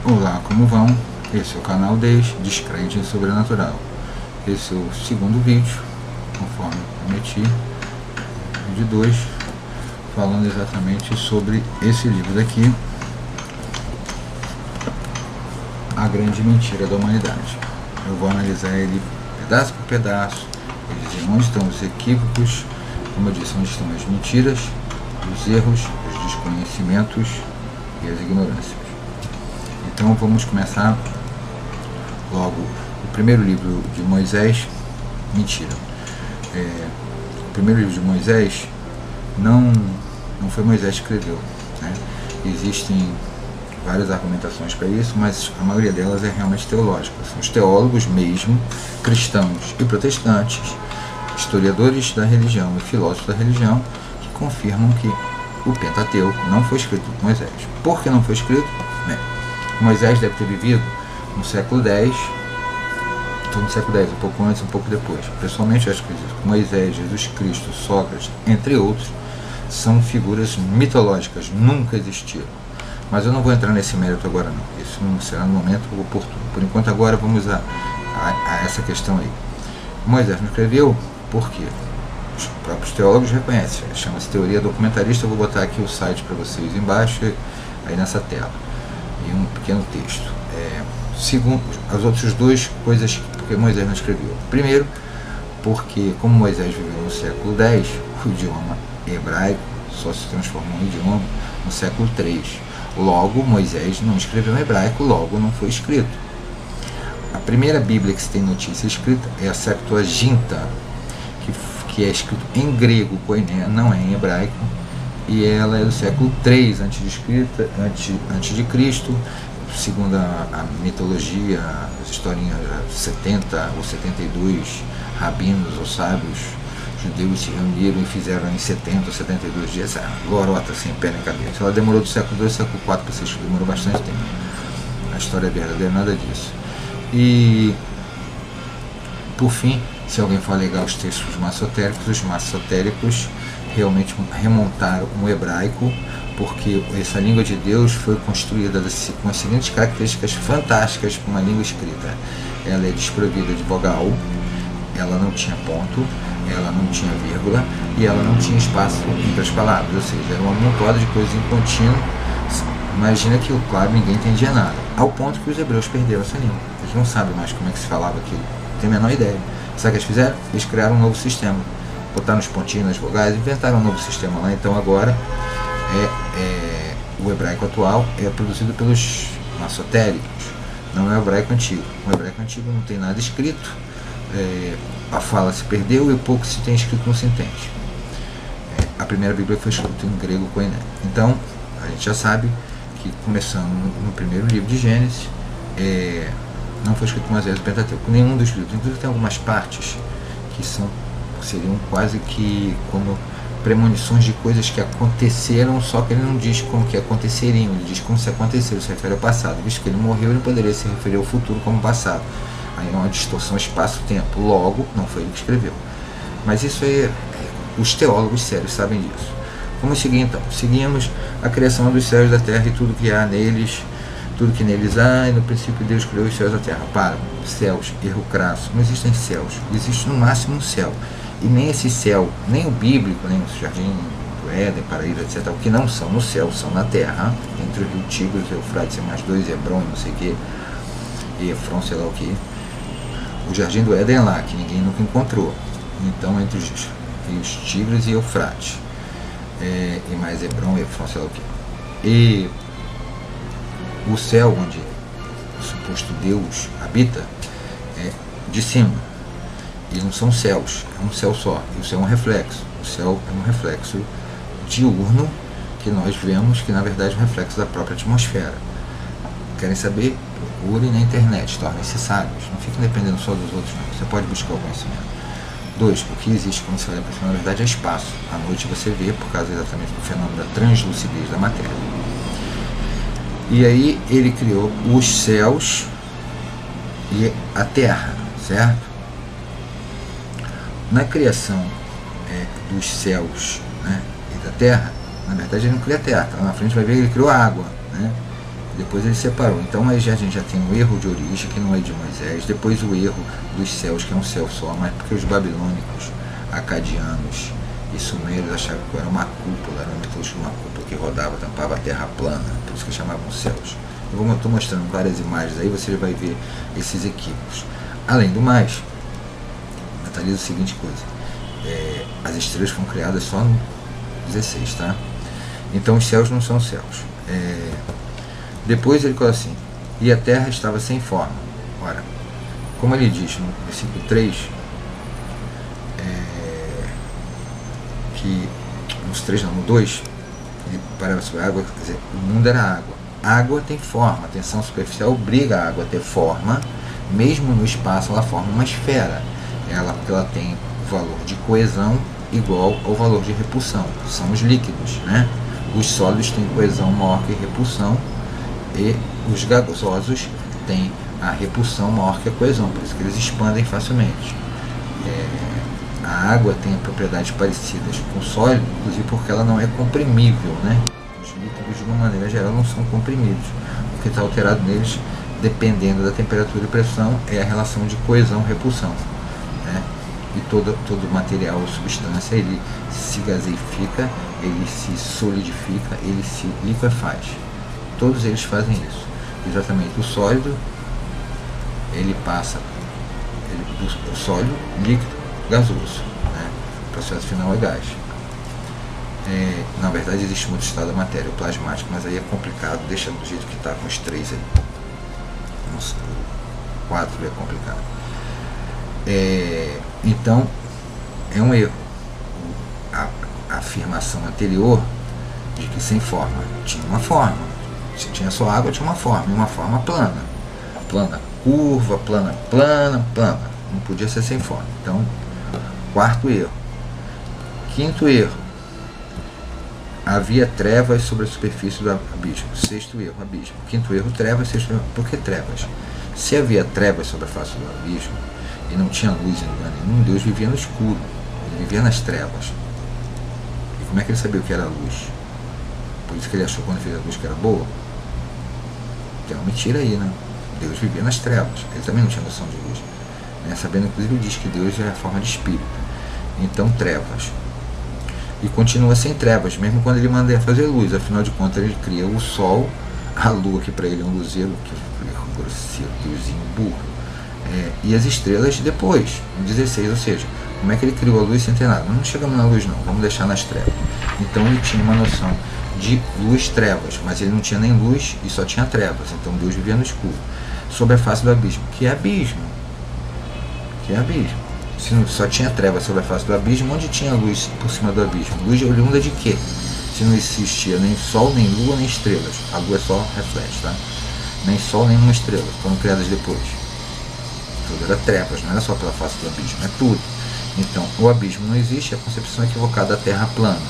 Olá, como vão? Esse é o canal Descrente em Sobrenatural. Esse é o segundo vídeo, conforme prometi, vídeo 2, falando exatamente sobre esse livro daqui, A Grande Mentira da Humanidade. Eu vou analisar ele pedaço por pedaço, dizer onde estão os equívocos, como eu disse, onde estão as mentiras, os erros, os desconhecimentos e as ignorâncias. Então vamos começar logo o primeiro livro de Moisés. Mentira. O primeiro livro de Moisés não foi Moisés que escreveu, né? Existem várias argumentações para isso, mas a maioria delas é realmente teológica. São os teólogos mesmo, cristãos e protestantes, historiadores da religião e filósofos da religião, que confirmam que o Pentateuco não foi escrito por Moisés. Por que não foi escrito? Moisés deve ter vivido no século X, então no século X, um pouco antes, um pouco depois. Pessoalmente, eu acho que Moisés, Jesus Cristo, Sócrates, entre outros, são figuras mitológicas, nunca existiram. Mas eu não vou entrar nesse mérito agora não, isso não será no momento oportuno. Por enquanto agora vamos a essa questão aí. Moisés não escreveu por quê? Os próprios teólogos reconhecem, chama-se teoria documentarista. Eu vou botar aqui o site para vocês embaixo, aí nessa tela, e um pequeno texto. Segundo, as outras duas coisas porque Moisés não escreveu. Primeiro, porque como Moisés viveu no século X, o idioma hebraico só se transformou em idioma no século III. Logo, Moisés não escreveu em hebraico, logo não foi escrito. A primeira Bíblia que se tem notícia escrita é a Septuaginta, que é escrito em grego, koiné, não é em hebraico, e ela é do século III antes de Cristo. Segundo a mitologia, as historinhas, 70 ou 72 rabinos ou sábios judeus se reuniram e fizeram em 70 ou 72 dias essa lorota sem pé nem cabeça. Ela demorou do século II ao século IV para ser escrita, demorou bastante tempo. A história é verdadeira, nada disso. E, por fim, se alguém for alegar os textos maçotéricos, os maçotéricos realmente remontaram o hebraico, porque essa língua de Deus foi construída com as seguintes características fantásticas para uma língua escrita. Ela é desprovida de vogal, ela não tinha ponto, ela não tinha vírgula e ela não tinha espaço entre as palavras, ou seja, era uma amontoada de coisas em contínuo. Imagina que, claro, ninguém entendia nada, ao ponto que os hebreus perderam essa língua. Eles não sabem mais como é que se falava aquilo, não tem a menor ideia. Sabe o que eles fizeram? Eles criaram um novo sistema, botaram os pontinhos nas vogais, inventaram um novo sistema lá. Então agora o hebraico atual é produzido pelos maçotéricos, não é o hebraico antigo. O hebraico antigo não tem nada escrito, a fala se perdeu e o pouco se tem escrito não se entende. A primeira Bíblia foi escrita em grego koiné. Então a gente já sabe que, começando no primeiro livro de Gênesis, não foi escrito Moisés o Pentateuco, nenhum dos livros. Inclusive tem algumas partes que seriam quase que como premonições de coisas que aconteceram, só que ele não diz como que aconteceriam, ele diz como se aconteceram, se refere ao passado. Visto que ele morreu, ele poderia se referir ao futuro como passado. Aí é uma distorção espaço-tempo, logo não foi ele que escreveu. Mas isso aí, os teólogos sérios sabem disso. Vamos seguir então. Seguimos a criação dos céus e da terra e tudo que há neles, tudo que neles há, e no princípio Deus criou os céus e a terra. Para, céus, erro crasso, não existem céus, existe no máximo um céu. E nem esse céu, nem o bíblico, nem o jardim do Éden, Paraíba, etc., o que não são no céu, são na terra, entre o rio Tigres, Eufrates e mais dois, Hebron, não sei o que, e Efron, sei lá o que. O jardim do Éden é lá, que ninguém nunca encontrou. Então, entre os rios Tigres e Eufrates, e mais Hebron, Efron, sei lá o que. E o céu onde o suposto Deus habita é de cima. E não são céus, é um céu só. E o céu é um reflexo. O céu é um reflexo diurno que nós vemos, que na verdade é um reflexo da própria atmosfera. Querem saber? Procurem na internet, tornem-se sábios. Não fiquem dependendo só dos outros, não. Você pode buscar o conhecimento. 2. O que existe quando você olha para cima, na verdade, é espaço. À noite você vê, por causa exatamente do fenômeno da translucidez da matéria. E aí ele criou os céus e a terra, certo? Na criação dos céus, né, e da terra, na verdade ele não cria a terra, lá na frente vai ver que ele criou a água, né? Depois ele separou. Então aí a gente já tem o erro de origem, que não é de Moisés. Depois o erro dos céus, que é um céu só, mas porque os babilônicos, acadianos e sumérios achavam que era uma cúpula, era uma cúpula que rodava, tampava a terra plana, por isso que chamavam céus. Eu estou mostrando várias imagens aí, você vai ver esses equívocos. Além do mais, mentaliza a seguinte coisa: as estrelas foram criadas só no 16, tá? Então os céus não são céus. Depois ele fala assim: e a terra estava sem forma. Ora, como ele diz no versículo 3, que nos 3 não, no 2, ele parava sobre a água, quer dizer, o mundo era água. A água tem forma, a tensão superficial obriga a água a ter forma, mesmo no espaço ela forma uma esfera. Ela tem o valor de coesão igual ao valor de repulsão. São os líquidos, né? Os sólidos têm coesão maior que repulsão, e os gasosos têm a repulsão maior que a coesão, por isso que eles expandem facilmente. A água tem propriedades parecidas com o sólido, inclusive porque ela não é comprimível, né? Os líquidos, de uma maneira geral, não são comprimidos. O que está alterado neles, dependendo da temperatura e pressão, é a relação de coesão-repulsão, né? E todo material ou substância, ele se gaseifica, ele se solidifica, ele se liquefaz. Todos eles fazem isso. Exatamente. O sólido, ele passa do sólido, líquido, gasoso, né? O processo final é gás. Na verdade existe um outro estado da matéria, o plasmático, mas aí é complicado, deixa do jeito que está com os 3 aí. Nossa, o 4 é complicado. Então é um erro a afirmação anterior de que sem forma tinha uma forma. Se tinha só água, tinha uma forma, e uma forma plana, curva, plana, não podia ser sem forma. Então, quarto erro. Quinto erro: havia trevas sobre a superfície do abismo. Sexto erro: abismo. Quinto erro: trevas. Sexto erro: por que trevas? Se havia trevas sobre a face do abismo e não tinha luz em lugar nenhum, Deus vivia no escuro, ele vivia nas trevas. E como é que ele sabia o que era luz? Por isso que ele achou, quando fez a luz, que era boa? Tem uma mentira aí, né? Deus vivia nas trevas, ele também não tinha noção de luz, né? Sabendo, inclusive, ele diz que Deus é a forma de espírito. Então, trevas. E continua sem trevas, mesmo quando ele manda fazer luz. Afinal de contas, ele cria o sol, a lua, que para ele é um luzeiro, que é grosseiro, deusinho burro, e as estrelas depois, em 16. Ou seja, como é que ele criou a luz sem ter nada? Não chegamos na luz, não, vamos deixar nas trevas. Então ele tinha uma noção de luz-trevas, mas ele não tinha nem luz e só tinha trevas. Então Deus vivia no escuro, sobre a face do abismo. Que é abismo? Que é abismo? Se só tinha trevas sobre a face do abismo, onde tinha luz por cima do abismo? Luz oriunda de quê? Se não existia nem sol, nem lua, nem estrelas. A lua só reflete, tá? Nem sol, nem uma estrela, foram criadas depois. Tudo era trevas, não era só pela face do abismo, é tudo. Então, o abismo não existe, é a concepção equivocada da terra plana.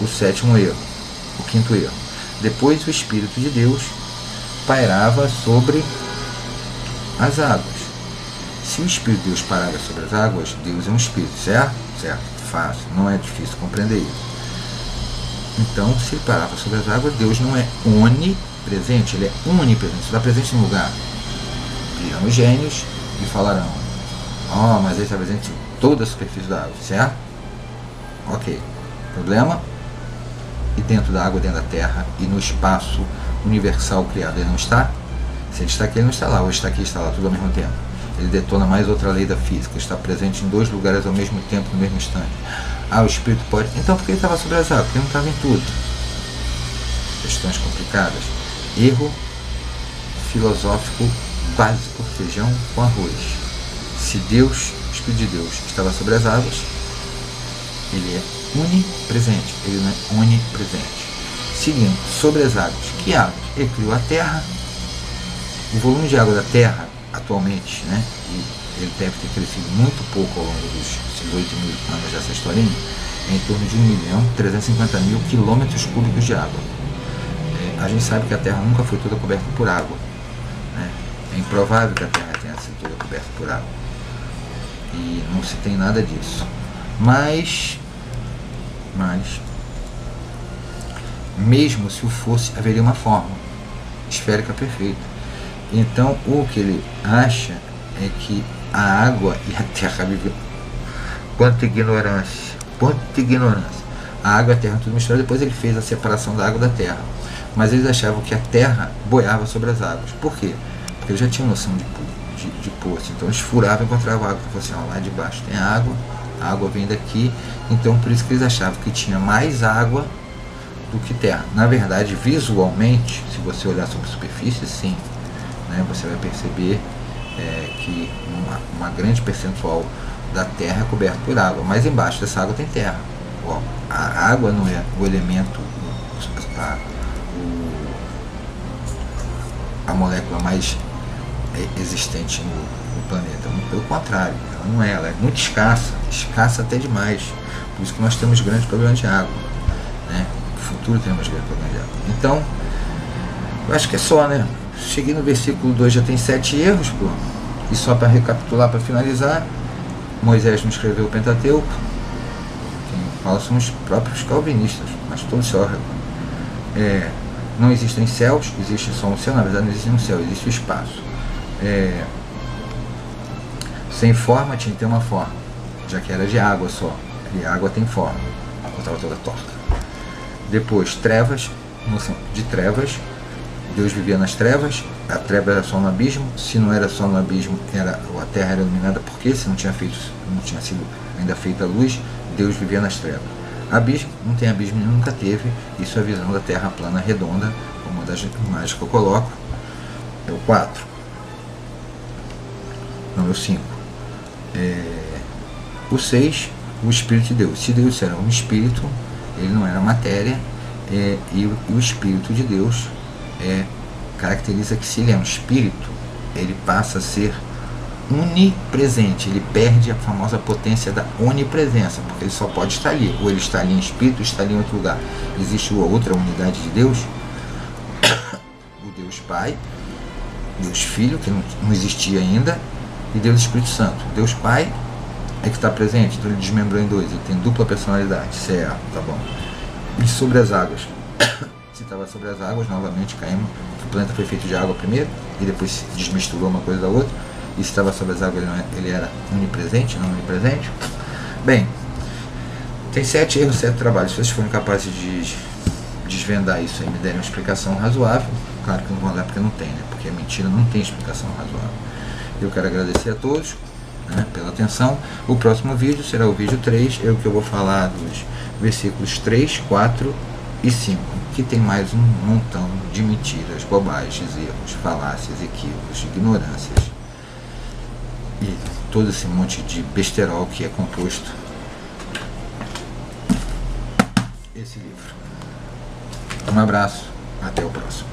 O sétimo erro. O quinto erro: depois o Espírito de Deus pairava sobre as águas. Se o Espírito de Deus pairava sobre as águas, Deus é um Espírito, certo? Certo, fácil, não é difícil compreender isso. Então, se ele parava sobre as águas, Deus não é onipresente, ele é unipresente, está presente no lugar. Virão os gênios e falarão: mas ele está presente em toda a superfície da água, certo? Ok. Problema? E dentro da água, dentro da terra e no espaço universal criado, ele não está? Se ele está aqui, ele não está lá, ou está aqui e está lá, tudo ao mesmo tempo. Ele detona mais outra lei da física, está presente em 2 lugares ao mesmo tempo, no mesmo instante. O Espírito pode... Então por que ele estava sobre as águas? Porque ele não estava em tudo. Questões complicadas. Erro filosófico básico: feijão com arroz. Se Deus, o Espírito de Deus, estava sobre as águas, ele é unipresente, ele não é onipresente. Seguindo, sobre as águas. Que águas? Ele criou a terra. O volume de água da terra, atualmente, né, e ele deve ter crescido muito pouco ao longo dos 8.000 anos dessa historinha, é em torno de 1.350.000 quilômetros cúbicos de água. A gente sabe que a terra nunca foi toda coberta por água, né? É improvável que a terra tenha sido toda coberta por água, e não se tem nada disso. Mas mesmo se o fosse, haveria uma forma. esférica perfeita. Então o que ele acha é que a água e a terra vivem. Quanta ignorância, quanta ignorância. A água e a terra tudo misturado. Depois ele fez a separação da água da terra. Mas eles achavam que a terra boiava sobre as águas. Por quê? Porque eles já tinham noção de poço. Então eles furavam e encontravam água. Então, assim, ó, lá de baixo tem água, a água vem daqui. Então por isso que eles achavam que tinha mais água do que terra. Na verdade, visualmente, se você olhar sobre a superfície, sim, né, você vai perceber que uma grande percentual da terra é coberta por água, mas embaixo dessa água tem terra. Ó, a água não é o elemento, a molécula mais existente no planeta. Pelo contrário, ela não é, ela é muito escassa até demais. Por isso que nós temos grandes problemas de água, né? No futuro teremos grandes problemas de água. Então, eu acho que é só, né? Cheguei no versículo 2, já tem 7 erros, pô. E só para recapitular, para finalizar, Moisés não escreveu o Pentateuco. Quem fala são os próprios calvinistas, mas todos se orram. Não existem céus, existe só um céu. Na verdade não existe um céu, existe o espaço. Sem forma tinha que ter uma forma, já que era de água só, e a água tem forma, a água estava toda torta. Depois trevas, noção de trevas, Deus vivia nas trevas, a treva era só no abismo. Se não era só no abismo, a terra era iluminada, porque se não tinha sido ainda feita a luz, Deus vivia nas trevas. Abismo, não tem abismo, nunca teve. Isso é a visão da terra plana redonda, uma das imagens que eu coloco. É o 4. Não, é o 5. O 6, o Espírito de Deus. Se Deus era um Espírito, ele não era matéria, e o Espírito de Deus caracteriza que, se ele é um Espírito, ele passa a ser onipresente, ele perde a famosa potência da onipresença, porque ele só pode estar ali, ou ele está ali em Espírito, ou está ali em outro lugar. Existe outra unidade de Deus, o Deus Pai, Deus Filho, que não existia ainda, e Deus Espírito Santo. Deus Pai é que está presente, então ele desmembrou em 2, ele tem dupla personalidade, certo, tá bom. E sobre as águas, se estava sobre as águas, novamente caímos, o planeta foi feito de água primeiro, e depois se desmisturou uma coisa da outra, e se estava sobre as águas ele era onipresente, não onipresente. Bem, tem 7 erros, 7 trabalhos. Se vocês forem capazes de desvendar isso e me derem uma explicação razoável, claro que eu não vou dar porque não tem, né? Porque a mentira não tem explicação razoável. Eu quero agradecer a todos, né, pela atenção. O próximo vídeo será o vídeo 3, que eu vou falar dos versículos 3, 4 e 5, que tem mais um montão de mentiras, bobagens, erros, falácias, equívocos, ignorâncias e todo esse monte de besterol que é composto esse livro. Um abraço, até o próximo.